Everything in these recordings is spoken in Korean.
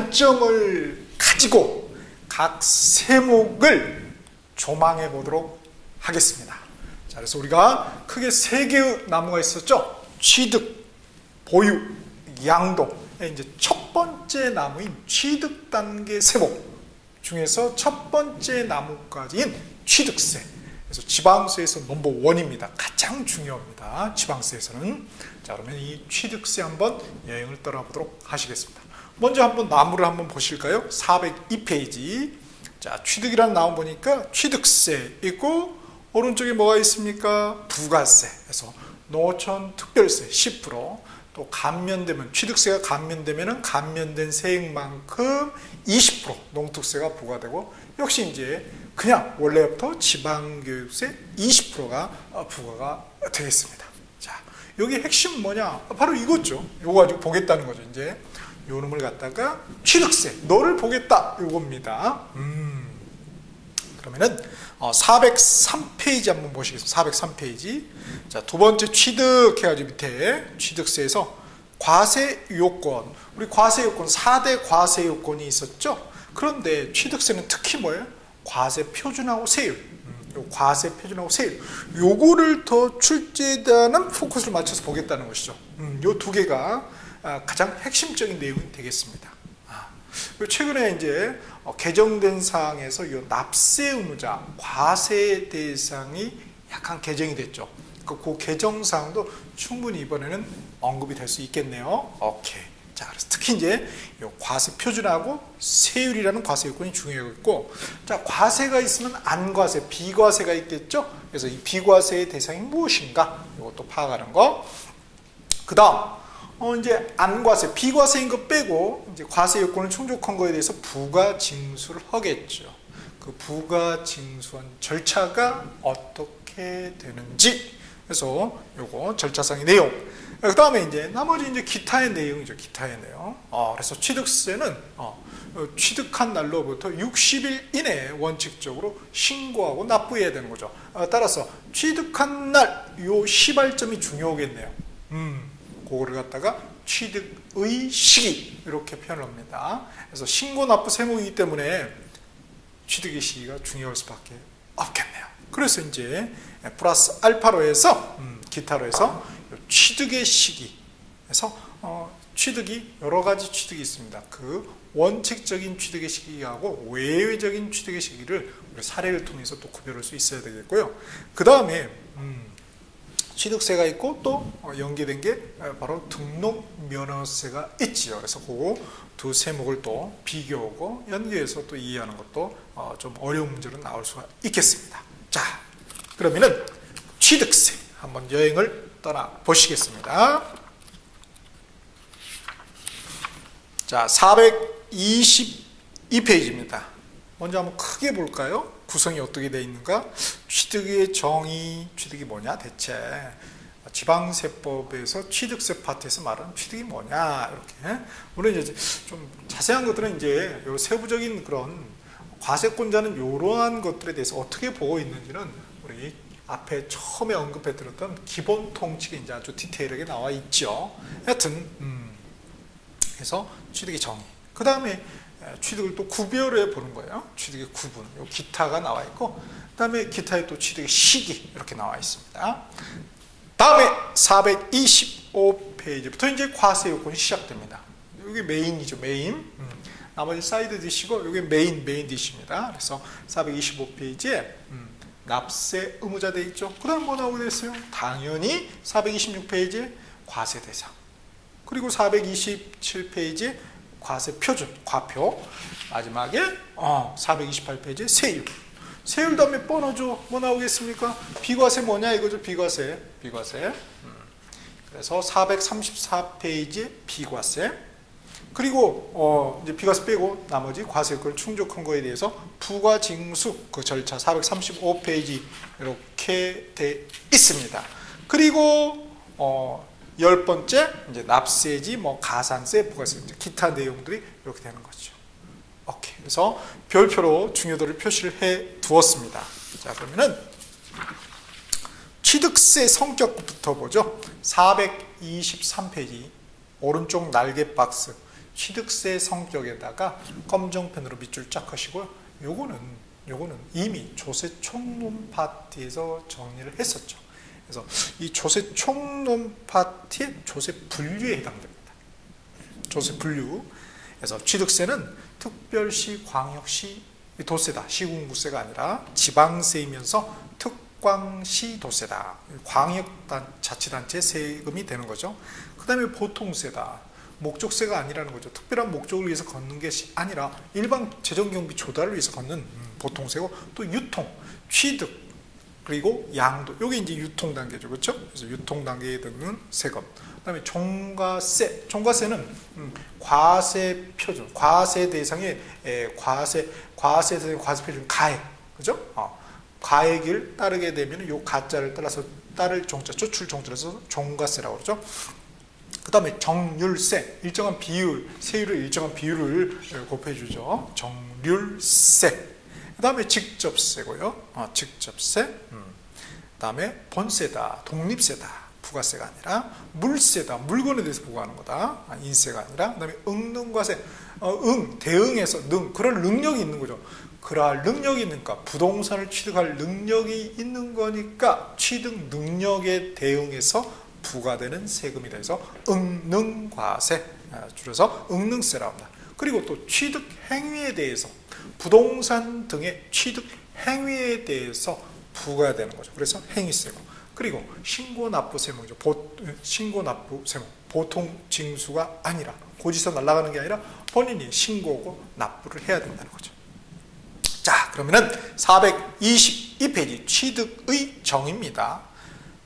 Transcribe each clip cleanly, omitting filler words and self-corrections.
관점을 가지고 각 세목을 조망해 보도록 하겠습니다. 자, 그래서 우리가 크게 세 개의 나무가 있었죠. 취득, 보유, 양도. 이제 첫 번째 나무인 취득 단계 세목 중에서 첫 번째 나무까지인 취득세. 그래서 지방세에서 넘버 원입니다. 가장 중요합니다. 지방세에서는. 자, 그러면 이 취득세 한번 여행을 떠나보도록 하시겠습니다. 먼저 한번 나무를 한번 보실까요? 402페이지. 자, 취득이라는 나무 보니까 취득세 있고 오른쪽에 뭐가 있습니까? 부가세. 그래서 노천 특별세 10%. 또 감면되면 취득세가 감면되면은 감면된 세액만큼 20% 농특세가 부과되고 역시 이제 그냥 원래부터 지방교육세 20%가 부과가 되겠습니다. 자, 여기 핵심 뭐냐? 바로 이거죠. 요거 가지고 보겠다는 거죠. 이제 요 놈을 갖다가 취득세 너를 보겠다 요겁니다. 그러면은 403페이지 한번 보시겠습니다. 403페이지. 자, 두 번째 취득해가지고 밑에 취득세에서 과세 요건. 우리 과세 요건 4대 과세 요건이 있었죠. 그런데 취득세는 특히 뭐예요? 과세 표준하고 세율. 요 과세 표준하고 세율. 요거를 더 출제하는 포커스를 맞춰서 보겠다는 것이죠. 요 두 개가 가장 핵심적인 내용이 되겠습니다. 최근에 이제 개정된 사항에서 이 납세 의무자 과세 대상이 약간 개정이 됐죠. 그 개정 사항도 충분히 이번에는 언급이 될 수 있겠네요. 오케이. 자, 그래서 특히 이제 이 과세 표준하고 세율이라는 과세 요건이 중요하고, 자, 과세가 있으면 안과세, 비과세가 있겠죠. 그래서 이 비과세의 대상이 무엇인가? 이것도 파악하는 거. 그다음. 이제 안과세, 비과세인 거 빼고 이제 과세 요건을 충족한 거에 대해서 부가 징수를 하겠죠. 그 부가 징수한 절차가 어떻게 되는지. 그래서 요거 절차상의 내용. 그 다음에 이제 나머지 이제 기타의 내용이죠. 기타의 내용. 그래서 취득세는 취득한 날로부터 60일 이내에 원칙적으로 신고하고 납부해야 되는 거죠. 따라서 취득한 날 요 시발점이 중요하겠네요. 그거를 갖다가 취득의 시기 이렇게 표현을 합니다. 그래서 신고 납부 세무이기 때문에 취득의 시기가 중요할 수밖에 없겠네요. 그래서 이제 플러스 알파로 해서 기타로 해서 취득의 시기에서 취득이 여러 가지 취득이 있습니다. 그 원칙적인 취득의 시기하고 외외적인 취득의 시기를 우리 사례를 통해서 또 구별할 수 있어야 되겠고요. 그 다음에 취득세가 있고 또 연계된 게 바로 등록면허세가 있지요. 그래서 그 두 세목을 또 비교하고 연계해서 또 이해하는 것도 좀 어려운 문제로 나올 수가 있겠습니다. 자, 그러면은 취득세 한번 여행을 떠나 보시겠습니다. 자, 422페이지입니다. 먼저 한번 크게 볼까요? 구성이 어떻게 되어 있는가? 취득의 정의, 취득이 뭐냐 대체? 지방세법에서 취득세 파트에서 말하는 취득이 뭐냐 이렇게. 물론 이제 좀 자세한 것들은 이제 요 세부적인 그런 과세권자는 이러한 것들에 대해서 어떻게 보고 있는지는 우리 앞에 처음에 언급해 드렸던 기본 통칙에 이제 아주 디테일하게 나와 있죠. 하여튼 그래서 취득의 정의. 그 다음에 취득을 또 구별해 보는 거예요. 취득의 구분. 요 기타가 나와 있고, 그 다음에 기타에 또 취득의 시기 이렇게 나와 있습니다. 다음에 425페이지부터 이제 과세 요건이 시작됩니다. 여기 메인이죠, 메인. 나머지 사이드 디시고 여기 메인 디시입니다. 그래서 425페이지에 납세 의무자 돼 있죠. 그 다음 뭐 나오게 됐어요? 당연히 426페이지에 과세 대상. 그리고 427페이지에 과세 표준, 과표. 마지막에 428페이지에 세율. 세율 다음에 뻔하죠. 뭐 나오겠습니까? 비과세 뭐냐 이거죠. 비과세. 그래서 434페이지에 비과세. 그리고 이제 비과세 빼고 나머지 과세 요건을 충족한 거에 대해서 부과징수 그 절차 435페이지 이렇게 돼 있습니다. 그리고 10번째 이제 납세지 뭐 가산세, 부가세, 기타 내용들이 이렇게 되는 거죠. 오케이. 그래서 별표로 중요도를 표시를 해 두었습니다. 자, 그러면은 취득세 성격부터 보죠. 423페이지 오른쪽 날개 박스. 취득세 성격에다가 검정펜으로 밑줄 쫙 하시고요. 요거는 이미 조세 총론 파트에서 정리를 했었죠. 그래서 이 조세 총론 파트의 조세 분류에 해당됩니다. 조세 분류. 그래서 취득세는 특별시, 광역시 도세다. 시군구세가 아니라 지방세이면서 특광시 도세다. 광역자치단체 세금이 되는 거죠. 그 다음에 보통세다. 목적세가 아니라는 거죠. 특별한 목적을 위해서 걷는 것이 아니라 일반 재정경비 조달을 위해서 걷는 보통세고, 또 유통, 취득, 그리고 양도. 이게 이제 유통 단계죠. 그렇죠? 그래서 유통 단계에 드는 세금. 그다음에 종가세. 종가세는 과세 표준, 과세 대상의 과세 대상의 과세 표준 가액. 그죠? 가액을 따르게 되면 요 가자를 따라서 따를 종자, 조출 종자라서 종가세라고 그러죠. 그 다음에 정률세, 일정한 비율, 세율을 일정한 비율을 곱해주죠. 정률세. 그 다음에 직접세고요. 직접세. 그 다음에 본세다, 독립세다. 부가세가 아니라 물세다. 물건에 대해서 부과하는 거다. 인세가 아니라. 그 다음에 응능과세. 대응해서 그럴 능력이 있는 거죠. 그럴 능력이 있으니까 부동산을 취득할 능력이 있는 거니까 취득 능력에 대응해서 부과되는 세금이다 해서 응능과세, 줄여서 응능세라고 합니다. 그리고 또 취득 행위에 대해서, 부동산 등의 취득 행위에 대해서 부과되는 거죠. 그래서 행위세고, 그리고 신고납부세무죠. 신고납부세무, 보통 징수가 아니라, 고지서 날아가는 게 아니라 본인이 신고하고 납부를 해야 된다는 거죠. 자, 그러면은 422페이지 취득의 정의입니다.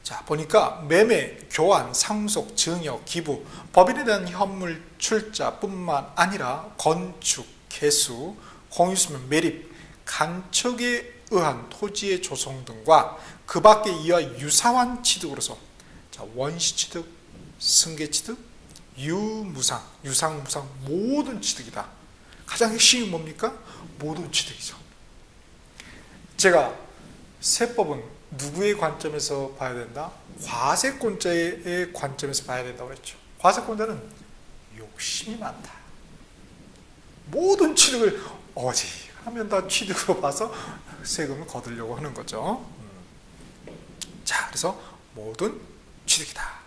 자, 보니까 매매, 교환, 상속, 증여, 기부, 법인에 대한 현물 출자뿐만 아니라 건축, 개수, 공유수면 매립, 간척에 의한 토지의 조성 등과 그 밖에 이와 유사한 취득으로서, 자, 원시취득, 승계취득, 유무상, 유상무상 모든 취득이다. 가장 핵심이 뭡니까? 모든 취득이죠. 제가 세법은 누구의 관점에서 봐야 된다? 과세권자의 관점에서 봐야 된다고 그랬죠. 과세권자는 욕심이 많다. 모든 취득을 하면 다 취득으로 봐서 세금을 거두려고 하는 거죠. 자, 그래서 모든 취득이다.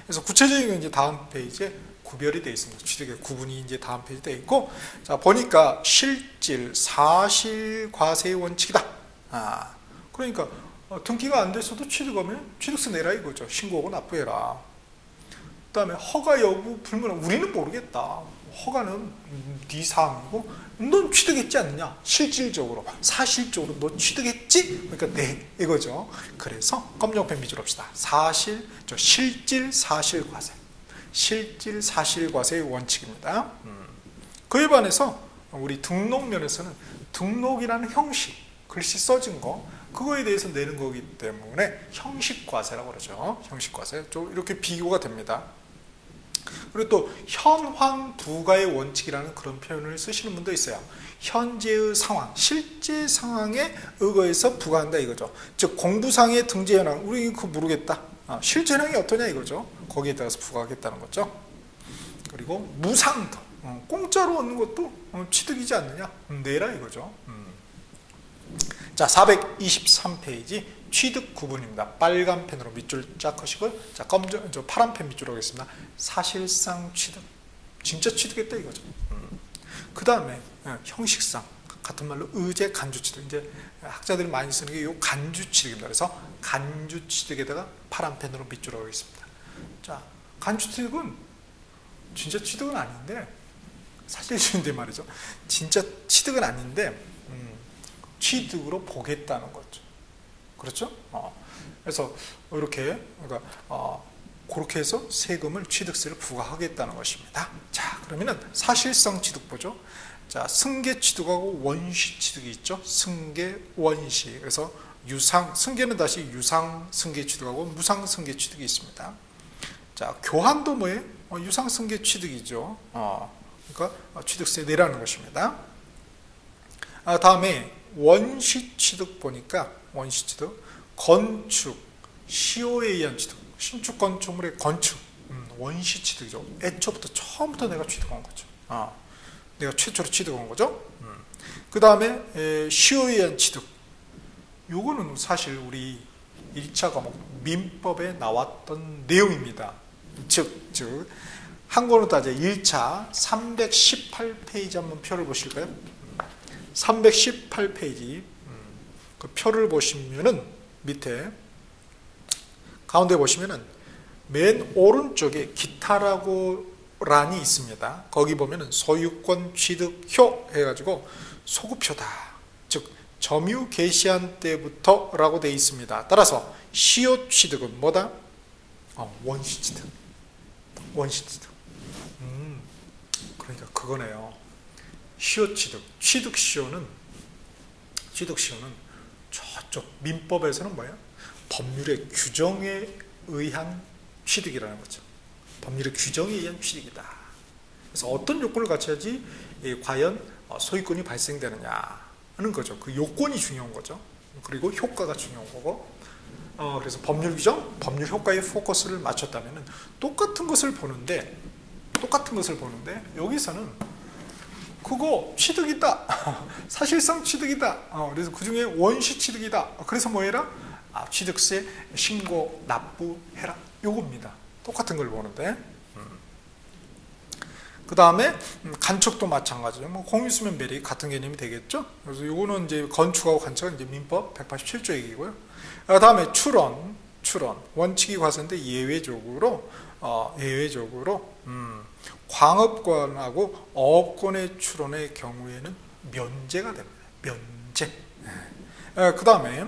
그래서 구체적인 건 이제 다음 페이지에 구별이 되어 있습니다. 취득의 구분이 이제 다음 페이지에 되어 있고, 자, 보니까 실질, 사실 과세의 원칙이다. 그러니까 등기가 안 됐어도 취득하면 취득세 내라 이거죠. 신고하고 납부해라. 그 다음에 허가 여부 불문하, 우리는 모르겠다. 허가는 네 사항이고 넌 취득했지 않느냐. 실질적으로, 사실적으로 너 취득했지? 그러니까 네, 이거죠. 그래서 검정펜 밑으로 합시다. 실질 사실 과세. 실질 사실 과세의 원칙입니다. 그에 반해서 우리 등록면에서는 등록이라는 형식, 글씨 써진 거, 그거에 대해서 내는 거기 때문에 형식과세라고 그러죠. 형식과세. 좀 이렇게 비교가 됩니다. 그리고 또 현황 부과의 원칙이라는 그런 표현을 쓰시는 분도 있어요. 현재의 상황, 실제 상황에 의거해서 부과한다 이거죠. 즉 공부상의 등재 현황, 우리 그거 모르겠다. 실제 현황이 어떠냐 이거죠. 거기에 따라서 부과하겠다는 거죠. 그리고 무상도, 공짜로 얻는 것도 취득이지 않느냐, 내라 이거죠. 자, 423페이지 취득 구분입니다. 빨간 펜으로 밑줄 쫙 하시고요. 자, 파란 펜 밑줄 하겠습니다. 사실상 취득, 진짜 취득했다 이거죠. 그 다음에 형식상, 같은 말로 의제 간주 취득. 이제 학자들이 많이 쓰는 게 이 간주 취득입니다. 그래서 간주 취득에다가 파란 펜으로 밑줄 하겠습니다. 자, 간주 취득은 진짜 취득은 아닌데, 사실주의인데 말이죠. 진짜 취득은 아닌데 취득으로 보겠다는 거죠. 그렇죠? 그래서 이렇게, 그러니까 그렇게 해서 세금을, 취득세를 부과하겠다는 것입니다. 자, 그러면은 사실상 취득 보죠. 자, 승계 취득하고 원시 취득이 있죠. 승계, 원시. 그래서 유상, 승계는 다시 유상 승계 취득하고 무상 승계 취득이 있습니다. 자, 교환도 뭐예요? 유상 승계 취득이죠. 그러니까 취득세 내라는 것입니다. 다음에 원시 취득 보니까, 원시 취득, 건축, 시효에 의한 취득, 신축 건축물의 건축, 원시 취득이죠. 애초부터 처음부터 내가 취득한 거죠. 내가 최초로 취득한 거죠. 그 다음에 시효에 의한 취득. 요거는 사실 우리 1차 과목 민법에 나왔던 내용입니다. 즉 한국어로 따져 1차 318페이지 한번 표를 보실까요? 318페이지 그 표를 보시면은 밑에 가운데 보시면은 맨 오른쪽에 기타라고 란이 있습니다. 거기 보면은 소유권 취득효 해가지고 소급효다. 즉 점유 개시한 때부터 라고 되어 있습니다. 따라서 시효 취득은 뭐다? 원시 취득. 원시 취득. 그러니까 그거네요. 시효 취득. 취득 시효는 저쪽 민법에서는 뭐예요? 법률의 규정에 의한 취득이라는 거죠. 법률의 규정에 의한 취득이다. 그래서 어떤 요건을 갖춰야지 과연 소유권이 발생되느냐 하는 거죠. 그 요건이 중요한 거죠. 그리고 효과가 중요한 거고. 그래서 법률 규정, 법률 효과에 포커스를 맞췄다면 똑같은 것을 보는데 여기서는 그거 취득이다. 사실상 취득이다. 그래서 그 중에 원시 취득이다. 그래서 뭐 해라? 취득세 신고 납부해라. 요겁니다. 똑같은 걸 보는데. 그 다음에 간척도 마찬가지죠. 뭐 공유수면 매립 같은 개념이 되겠죠. 그래서 요거는 이제 건축하고 간척은 이제 민법 187조 얘기고요. 그 다음에 출원 원칙이 과세인데 예외적으로 광업권하고 어업권의 출원의 경우에는 면제가 됩니다. 면제. 그 다음에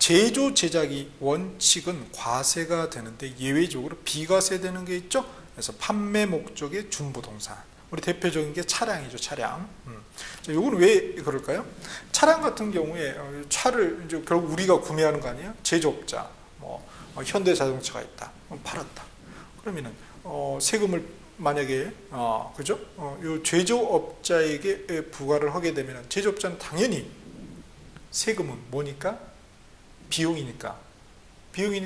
제조 제작이 원칙은 과세가 되는데 예외적으로 비과세되는 게 있죠. 그래서 판매 목적의 준부동산. 우리 대표적인 게 차량이죠. 차량. 자, 요건 왜 그럴까요? 차량 같은 경우에 차를 이제 결국 우리가 구매하는 거 아니에요? 제조업자, 현대자동차가 있다. 팔았다. 그러면은 세금을 만약에 그죠? 요 제조업자에게 부과를 하게 되면 제조업자는 당연히 세금은 뭐니까? 비용이니까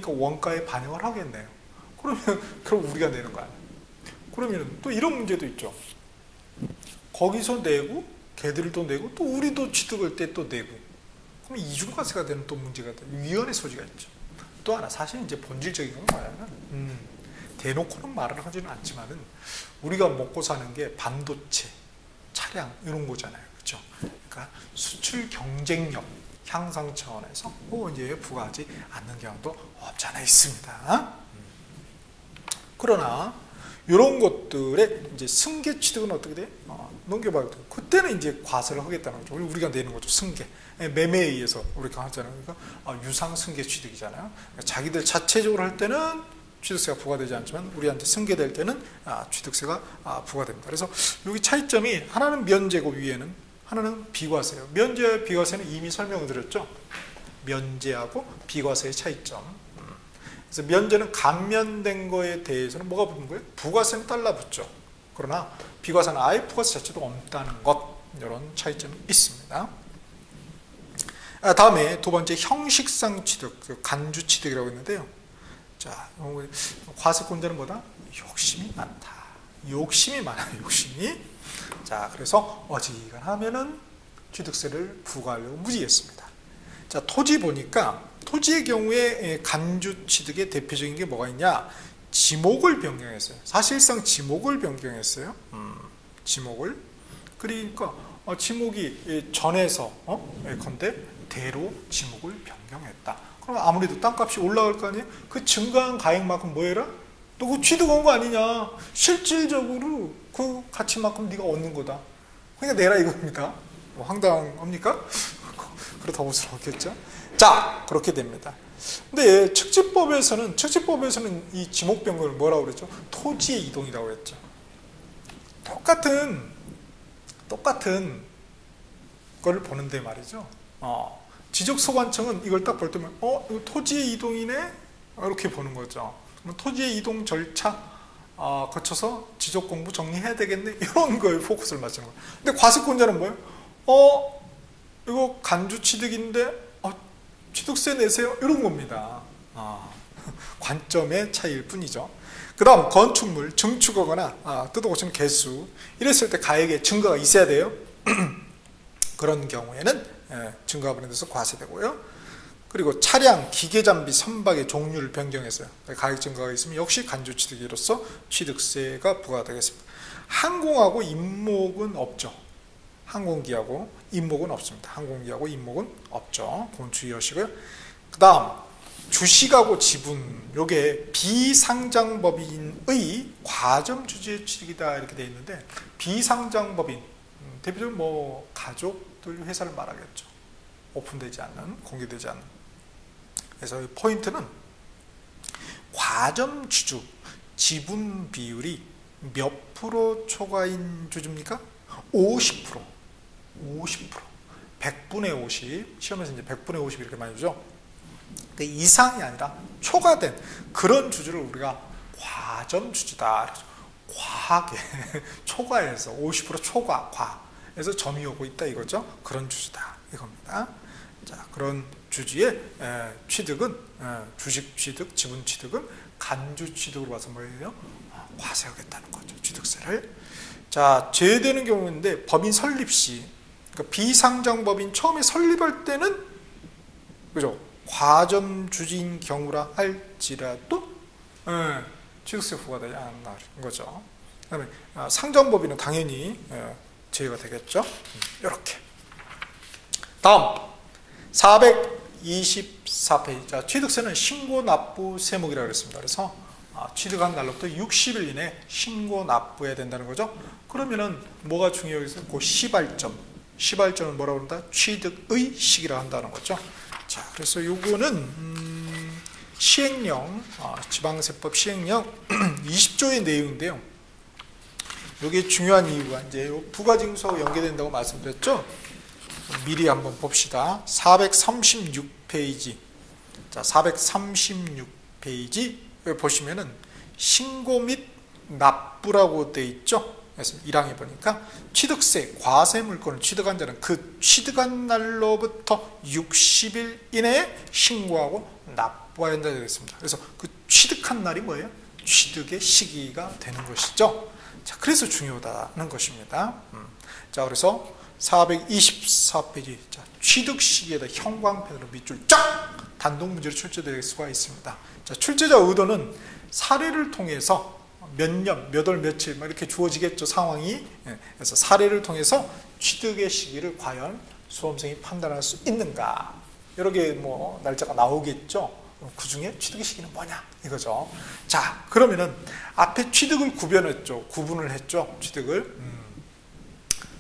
원가에 반영을 하겠네요. 그러면 결국 우리가 내는 거 아니에요. 그러면 또 이런 문제도 있죠. 거기서 내고 걔들도 내고 또 우리도 취득할 때 또 내고 그럼 이중과세가 되는 또 문제가 위헌의 소지가 있죠. 또 하나 사실 이제 본질적인 건 뭐냐면 대놓고는 말을 하지는 않지만은 우리가 먹고 사는 게 반도체, 차량 이런 거잖아요. 그렇죠? 그러니까 수출 경쟁력 향상 차원에서 이제 부과하지 않는 경우도 없지 않아 있습니다. 그러나 이런 것들의 이제 승계 취득은 어떻게 돼? 넘겨봐도 돼. 그때는 이제 과세를 하겠다는 거죠. 우리가 내는 거죠. 승계. 매매에 의해서 우리가 하잖아요. 그러니까 유상 승계 취득이잖아요. 그러니까 자기들 자체적으로 할 때는 취득세가 부과되지 않지만 우리한테 승계될 때는 취득세가 부과됩니다. 그래서 여기 차이점이 하나는 면제고 위에는 하나는 비과세예요. 면제와 비과세는 이미 설명을 드렸죠. 면제하고 비과세의 차이점. 그래서 면제는 감면된 거에 대해서는 뭐가 붙는 거예요? 부과세는 달라붙죠. 그러나 비과세는 아예 부과세 자체도 없다는 것. 이런 차이점이 있습니다. 다음에 두 번째 형식상 취득, 간주 취득이라고 했는데요. 자, 과세권자는 뭐다? 욕심이 많다. 욕심이 많아요. 욕심이. 자, 그래서 어지간하면은 취득세를 부과하려고 무지했습니다. 자, 토지 보니까 토지의 경우에 간주 취득의 대표적인 게 뭐가 있냐? 지목을 변경했어요. 사실상 지목을 변경했어요. 지목을. 그러니까 지목이 전에서 예컨대 대로 지목을 변경했다. 그럼 아무래도 땅값이 올라갈 거 아니에요? 그 증가한 가액만큼 뭐 해라? 너 그거 취득한 거 아니냐? 실질적으로 그 가치만큼 네가 얻는 거다. 그러니까 내라 이겁니다. 황당합니까? 그렇다고 볼 수는 없겠죠. 자, 그렇게 됩니다. 근데 측지법에서는 이 지목 변경을 뭐라고 그랬죠? 토지의 이동이라고 했죠. 똑같은 걸 보는데 말이죠. 지적소관청은 이걸 딱 볼 때면 이거 토지의 이동이네? 이렇게 보는 거죠. 그러면 토지의 이동 절차 거쳐서 지적공부 정리해야 되겠네? 이런 거에 포커스를 맞추는 거예요. 근데 과세권자는 뭐예요? 이거 간주취득인데 취득세 내세요? 이런 겁니다. 관점의 차이일 뿐이죠. 그 다음 건축물, 증축하거나 뜯어고치는 개수 이랬을 때 가액에 증거가 있어야 돼요. 그런 경우에는 증거가 발행돼서 과세되고요. 그리고 차량, 기계장비, 선박의 종류를 변경했어요. 가액 증거가 있으면 역시 간주취득으로서 취득세가 부과되겠습니다. 항공하고 임목은 없죠. 항공기하고 임목은 없습니다. 항공기하고 임목은 없죠. 그건 주의하시고요. 그 다음 주식하고 지분, 요게 비상장법인의 과점주주의 취득이다 이렇게 되어 있는데, 비상장법인 대표적으로 뭐 가족들 회사를 말하겠죠. 오픈되지 않는, 공개되지 않는. 그래서 이 포인트는 과점주주 지분 비율이 몇 프로 초과인 주주입니까? 50%. 100분의 50. 시험에서 이제 100분의 50 이렇게 많이 주죠. 그 이상이 아니라 초과된 그런 주주를 우리가 과점주주다. 과하게 초과해서 50% 초과, 과에서 점이 오고 있다 이거죠. 그런 주주다 이겁니다. 자, 그런 주주의 취득은 주식 취득, 지분 취득은 간주 취득으로 봐서 뭐예요? 과세하겠다는 거죠. 취득세를. 자, 제외되는 경우인데 법인 설립 시, 그러니까 비상장법인 처음에 설립할 때는 그죠? 과점 주주인 경우라 할지라도 취득세 부과되지 않는 거죠. 그다음에 상장법인은 당연히 제외가 되겠죠. 이렇게. 다음 424페이지. 자, 취득세는 신고 납부 세목이라고 했습니다. 그래서 취득한 날로부터 60일 이내 신고 납부해야 된다는 거죠. 그러면은 뭐가 중요해서 그 시발점은 뭐라고 한다? 취득의 시기라 한다는 거죠. 자, 그래서 요거는 시행령, 지방세법 시행령 20조의 내용인데요. 요게 중요한 이유가 이제 부가징수하고 연계된다고 말씀드렸죠. 미리 한번 봅시다. 436페이지. 자, 436페이지 보시면은 신고 및 납부라고 돼 있죠. 그래서 1항에 보니까 취득세, 과세 물건을 취득한 자는 그 취득한 날로부터 60일 이내에 신고하고 납부해야 한다 되어 있습니다. 그래서 그 취득한 날이 뭐예요? 취득의 시기가 되는 것이죠. 자, 그래서 중요하다는 것입니다. 자, 그래서 424페이지. 자, 취득 시기에다 형광펜으로 밑줄 쫙 단독 문제로 출제될 수가 있습니다. 자, 출제자 의도는 사례를 통해서 몇 년, 몇 월, 며칠 이렇게 주어지겠죠, 상황이. 그래서 사례를 통해서 취득의 시기를 과연 수험생이 판단할 수 있는가, 여러 개 뭐 날짜가 나오겠죠. 그 중에 취득의 시기는 뭐냐 이거죠. 자, 그러면은 앞에 취득을 구분을 했죠. 취득을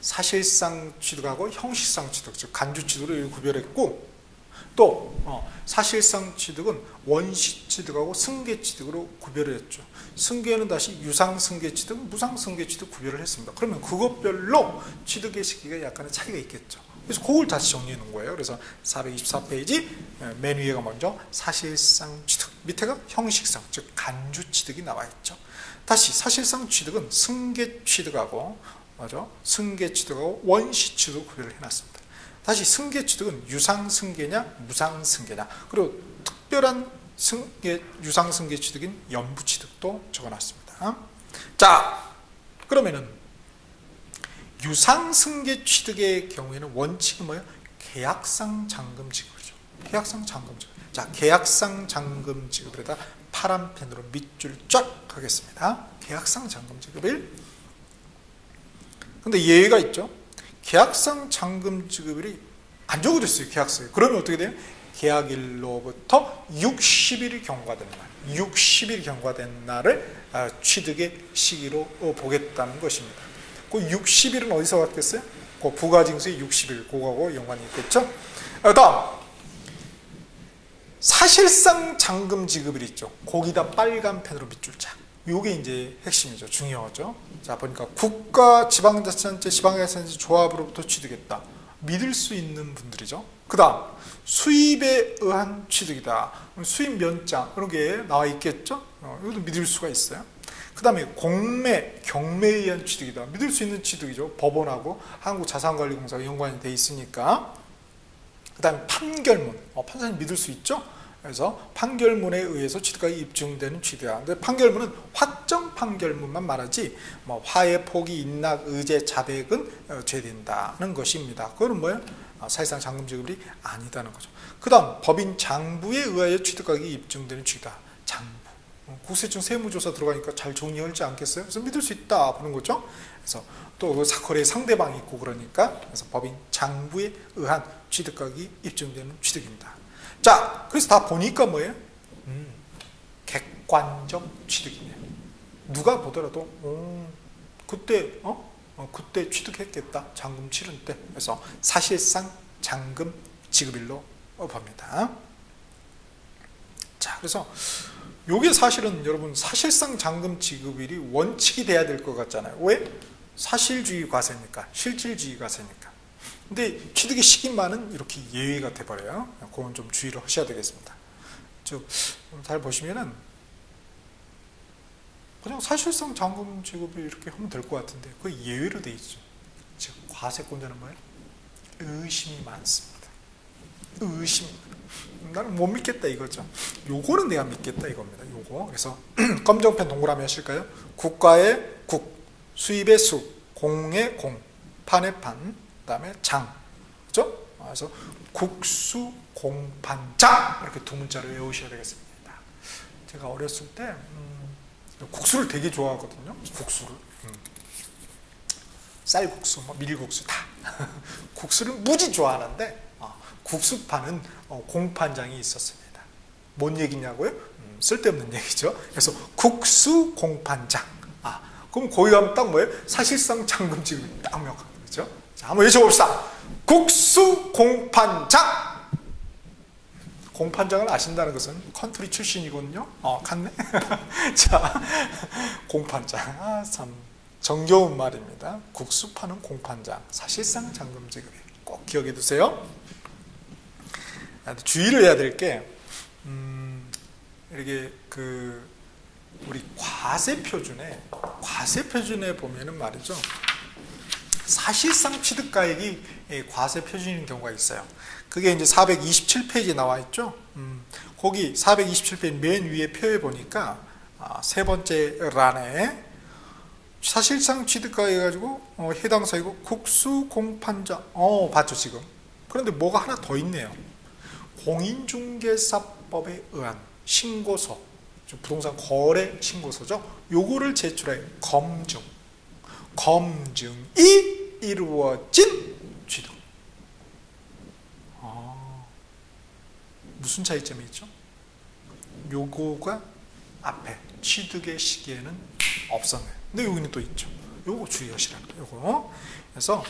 사실상 취득하고 형식상 취득, 즉 간주 취득으로 구별했고, 또 사실상 취득은 원시 취득하고 승계 취득으로 구별을 했죠. 승계는 다시 유상 승계 취득, 무상 승계 취득 구별을 했습니다. 그러면 그것별로 취득의 시기가 약간의 차이가 있겠죠. 그래서 그걸 다시 정리해 놓은 거예요. 그래서 424페이지 맨 위에가 먼저 사실상 취득, 밑에가 형식상, 즉 간주 취득이 나와 있죠. 다시 사실상 취득은 승계 취득하고 승계 취득하고 원시 취득 구별을 해놨습니다. 다시 승계 취득은 유상 승계냐 무상 승계냐, 그리고 특별한 승계, 유상 승계 취득인 연부 취득도 적어놨습니다. 자, 그러면은 유상 승계 취득의 경우에는 원칙은 뭐예요? 계약상 잔금 지급이죠. 계약상 잔금 지급. 자, 계약상 잔금 지급에다 파란 펜으로 밑줄 쫙 하겠습니다. 계약상 잔금 지급일. 근데 예외가 있죠. 계약상 잔금 지급일이 안 적어졌어요. 계약서에. 그러면 어떻게 돼요? 계약일로부터 60일이 경과된 날, 60일 경과된 날을 취득의 시기로 보겠다는 것입니다. 그 60일은 어디서 왔겠어요? 그 부가징수의 60일, 그거하고 연관이 있겠죠? 다음 사실상 잔금 지급일 있죠. 거기다 빨간 펜으로 밑줄 쫙. 요게 이제 핵심이죠. 중요하죠. 자, 보니까 국가 지방자치단체, 지방자치단체 조합으로부터 취득했다. 믿을 수 있는 분들이죠. 그 다음 수입에 의한 취득이다. 수입 면장 그런 게 나와 있겠죠. 이것도 믿을 수가 있어요. 그 다음에 공매, 경매에 의한 취득이다. 믿을 수 있는 취득이죠. 법원하고 한국자산관리공사가 연관이 돼 있으니까. 그 다음에 판결문, 판사님 믿을 수 있죠. 그래서 판결문에 의해서 취득가액이 입증되는 취득이야. 근데 판결문은 확정 판결문만 말하지 뭐 화해, 포기, 인락, 의제, 자백은 제된다는 것입니다. 그거는 뭐예요? 사실상 잔금 지급이 아니다는 거죠. 그 다음 법인 장부에 의하여 취득가액이 입증되는 취득이다. 장부. 국세청 세무조사 들어가니까 잘 정리하지 않겠어요? 그래서 믿을 수 있다 보는 거죠. 그래서 또 그 사건의 상대방이 있고 그러니까 그래서 법인 장부에 의한 취득가액이 입증되는 취득입니다. 자, 그래서 다 보니까 뭐예요? 객관적 취득이네요. 누가 보더라도 그때 그때 취득했겠다. 잔금 치른 때. 그래서 사실상 잔금 지급일로 봅니다. 자, 그래서 요게 사실은 여러분 사실상 잔금 지급일이 원칙이 돼야 될 것 같잖아요. 왜? 사실주의 과세니까, 실질주의 과세니까. 근데 취득의 시기만은 이렇게 예외가 돼버려요. 그건 좀 주의를 하셔야 되겠습니다. 잘 보시면은 그냥 사실상 잔금 지급이 이렇게 하면 될 것 같은데 그 예외로 돼 있죠. 즉 과세권자는 뭐예요? 의심이 많습니다. 의심. 나는 못 믿겠다 이거죠. 요거는 내가 믿겠다 이겁니다. 요거. 그래서 검정펜 동그라미 하실까요? 국가의 국, 수입의 수, 공의 공, 판의 판, 그다음에 장. 그죠? 그래서 국수 공판장 이렇게 두 문자를 외우셔야 되겠습니다. 제가 어렸을 때 국수를 되게 좋아하거든요. 국수를. 쌀국수, 밀국수 다. 국수를 무지 좋아하는데 국수 파는 공판장이 있었습니다. 뭔 얘기냐고요? 쓸데없는 얘기죠. 그래서 국수 공판장. 그럼 거기 가면 딱 뭐예요? 사실상 잔금 지급이 딱 명확한 거죠. 자, 한번 외쳐봅시다. 국수 공판장. 공판장을 아신다는 것은 컨트리 출신이거든요. 갔네. 자, 공판장. 참 정겨운 말입니다. 국수 파는 공판장. 사실상 잔금 지급이 꼭 기억해 두세요. 주의를 해야 될 게 이렇게 우리 과세 표준에 보면은 말이죠. 사실상 취득가액이 과세 표준인 경우가 있어요. 그게 이제 427페이지에 나와 있죠. 거기 427페이지 맨 위에 표에 보니까 세 번째 란에 사실상 취득가액 가지고 해당 사유고 국수 공판장. 봤죠 지금. 그런데 뭐가 하나 더 있네요. 공인중개사법에 의한 신고서, 부동산 거래 신고서죠. 요거를 제출해 검증이 이루어진 취득. 무슨 차이점이 있죠? 요거가 앞에 취득의 시기에는 없었네. 근데 여기는 또 있죠. 요거 주의하시라는 거예요. 요거. 그래서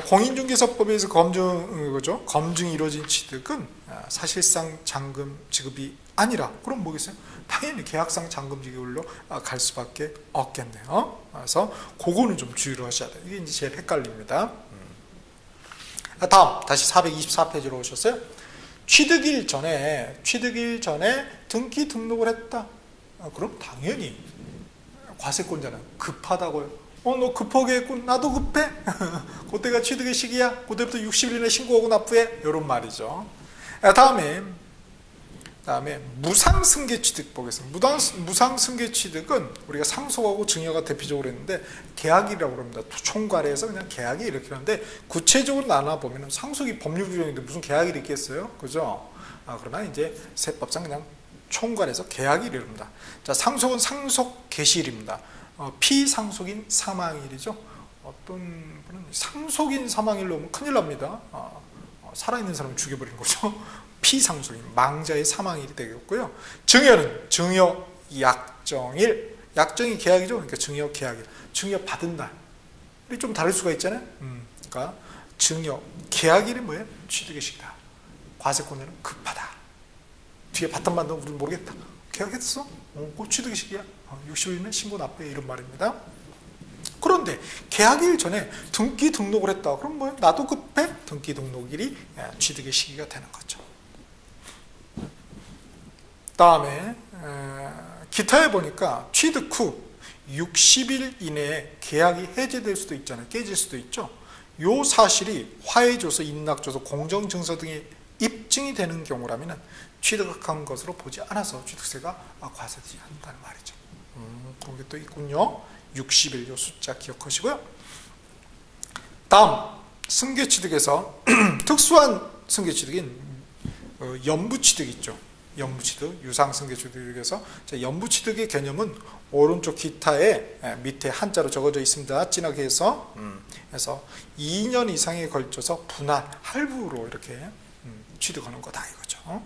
공인중개사법에서 검증이 이루어진 취득은 사실상 잔금 지급이 아니라 그럼 뭐겠어요? 당연히 계약상 잔금 지급으로 갈 수밖에 없겠네요. 그래서 그거는 좀 주의를 하셔야 돼요. 이게 이제 제일 헷갈립니다. 다음 다시 424페이지로 오셨어요. 취득일 전에 등기 등록을 했다. 그럼 당연히 과세권자는 급하다고요. 너 급하게 했군. 나도 급해. 그때가 취득의 시기야. 그때부터 60일 이내 신고하고 납부해. 이런 말이죠. 다음에 무상승계 취득 보겠습니다. 무상승계 취득은 우리가 상속하고 증여가 대표적으로 했는데 계약이라고 합니다. 총괄해서 그냥 계약이 이렇게 하는데 구체적으로 나눠보면 상속이 법률 규정인데 무슨 계약이 있겠어요? 그죠? 그러면 이제 세법상 그냥 총괄해서 계약이 이릅니다. 자, 상속은 상속 개시일입니다. 피상속인 사망일이죠. 어떤 분은 상속인 사망일로 오면 큰일 납니다. 살아있는 사람을 죽여버리는 거죠. 피상속인 망자의 사망일이 되겠고요. 증여는 증여 약정일, 약정이 계약이죠. 그러니까 증여 계약일, 증여 받은 날이 좀 다를 수가 있잖아요. 그러니까 증여 계약일이 뭐예요? 취득의 시기다. 과세권자는 급하다. 뒤에 바탕만 넣으면 우리는 모르겠다. 계약했어? 그 취득의 시기야. 60일이면 신고 납부해. 이런 말입니다. 그런데 계약일 전에 등기 등록을 했다. 그럼 뭐예요? 나도 급해? 등기 등록일이 취득의 시기가 되는 거죠. 다음에 기타에 보니까 취득 후 60일 이내에 계약이 해제될 수도 있잖아요. 깨질 수도 있죠. 요 사실이 화해조서, 인락조서, 공정증서 등의 입증 입증이 되는 경우라면 취득한 것으로 보지 않아서 취득세가 과세되지 않는다는 말이죠. 그런 게 또 있군요. 60일 요 숫자 기억하시고요. 다음 승계취득에서 특수한 승계취득인 연부취득 있죠. 연부취득, 유상승계취득에서 연부취득의 개념은 오른쪽 기타에 밑에 한자로 적어져 있습니다. 진하게 해서 해서 2년 이상에 걸쳐서 분할, 할부로 이렇게 취득하는 거다 이거죠.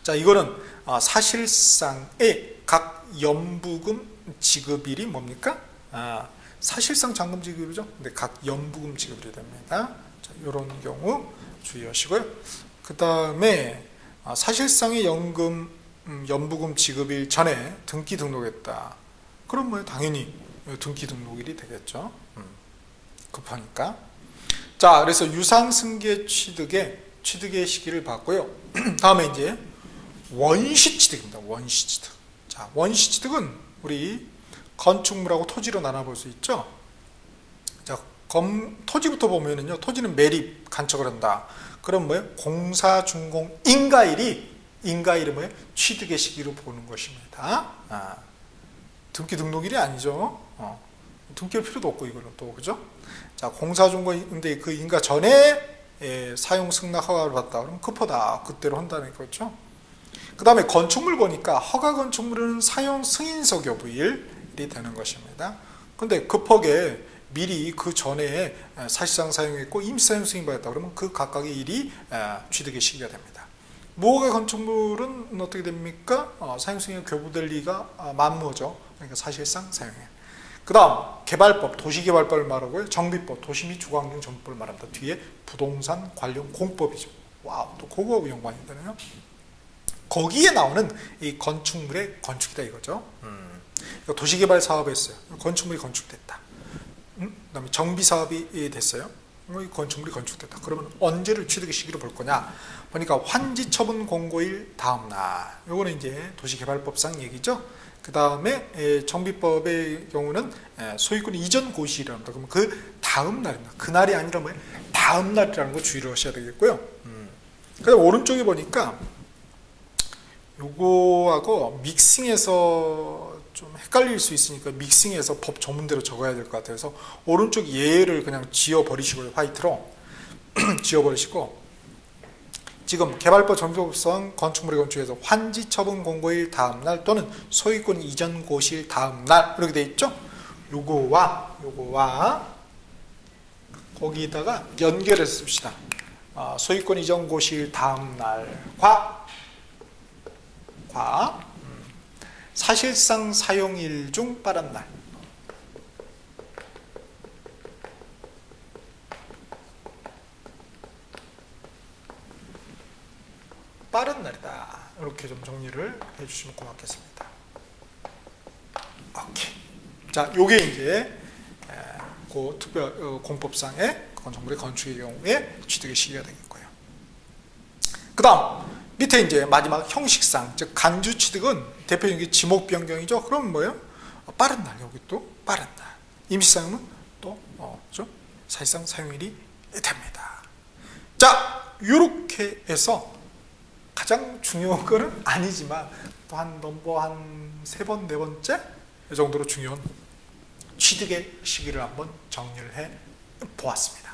자, 이거는 사실상의 각 연부금 지급일이 뭡니까? 사실상 잔금 지급이죠. 근데 각 연부금 지급이 됩니다. 자, 이런 경우 주의하시고요. 그 다음에 사실상의 연부금 지급일 전에 등기 등록했다. 그럼 뭐 당연히 등기 등록일이 되겠죠. 급하니까. 자, 그래서 유상승계 취득의 시기를 봤고요. 다음에 이제 원시취득입니다. 원시취득. 자, 원시취득은 우리 건축물하고 토지로 나눠볼 수 있죠. 자, 토지부터 보면은요, 토지는 매립 간척을 한다. 그럼 뭐예요? 공사준공 인가일이 뭐예요? 취득의 시기로 보는 것입니다. 등기 등록일이 아니죠. 등기할 필요도 없고 이거는 또 그죠? 자, 공사준공인데 그 인가 전에 사용 승낙 허가를 받다. 그러면 급하다. 그때로 한다는 거죠. 그 다음에 건축물 보니까 허가 건축물은 사용 승인서 교부일이 되는 것입니다. 근데 급하게 미리 그 전에 사실상 사용했고 임시사용 승인받았다 그러면 그 각각의 일이 취득의 시기가 됩니다. 무허가 건축물은 어떻게 됩니까? 사용 승인 교부될 리가 만무죠. 그러니까 사실상 사용해. 그 다음 개발법, 도시개발법을 말하고요. 정비법, 도시 및 주거환경 정비법을 말합니다. 뒤에 부동산 관련 공법이죠. 와우, 또 그거 연관이 되네요. 거기에 나오는 이 건축물의 건축이다 이거죠. 도시개발 사업을 했어요. 건축물이 건축됐다. 그 다음에 정비사업이 됐어요. 건축물이 건축됐다. 그러면 언제를 취득의 시기로 볼 거냐? 보니까 환지처분 공고일 다음날. 요거는 이제 도시개발법상 얘기죠. 그 다음에 정비법의 경우는 소유권 이전 고시일이랍니다. 그러면 그 다음 날입니다. 그날이 아니라 뭐예요? 다음 날이라는 거 주의를 하셔야 되겠고요. 그 다음 오른쪽에 보니까 요거하고 믹싱해서 좀 헷갈릴 수 있으니까 믹싱해서 법 전문대로 적어야 될 것 같아서 오른쪽 예를 그냥 지워버리시고요. 화이트로 지워버리시고 지금 개발법 정비법상 건축물의 건축에서 환지처분 공고일 다음날 또는 소유권 이전 고시일 다음날 이렇게 돼 있죠. 요거와 거기다가 연결해서 씁시다. 소유권 이전 고시일 다음날과 사실상 사용일 중 빠른 날. 빠른 날이다. 이렇게 좀 정리를 해주시면 고맙겠습니다. 오케이. 자, 요게 이제 그 특별 공법상의 건축물의 건축의 경우에 취득의 시기가 되겠고요. 그 다음 밑에 이제 마지막 형식상, 즉 간주 취득은 대표적인 게 지목 변경이죠. 그럼 뭐예요? 빠른 날, 여기 또 빠른 날. 임시사용은 또 사실상 사용일이 됩니다. 자, 이렇게 해서 가장 중요한 거는 아니지만 또 한 넘버 한 3번, 4번째 이 정도로 중요한 취득의 시기를 한번 정리를 해 보았습니다.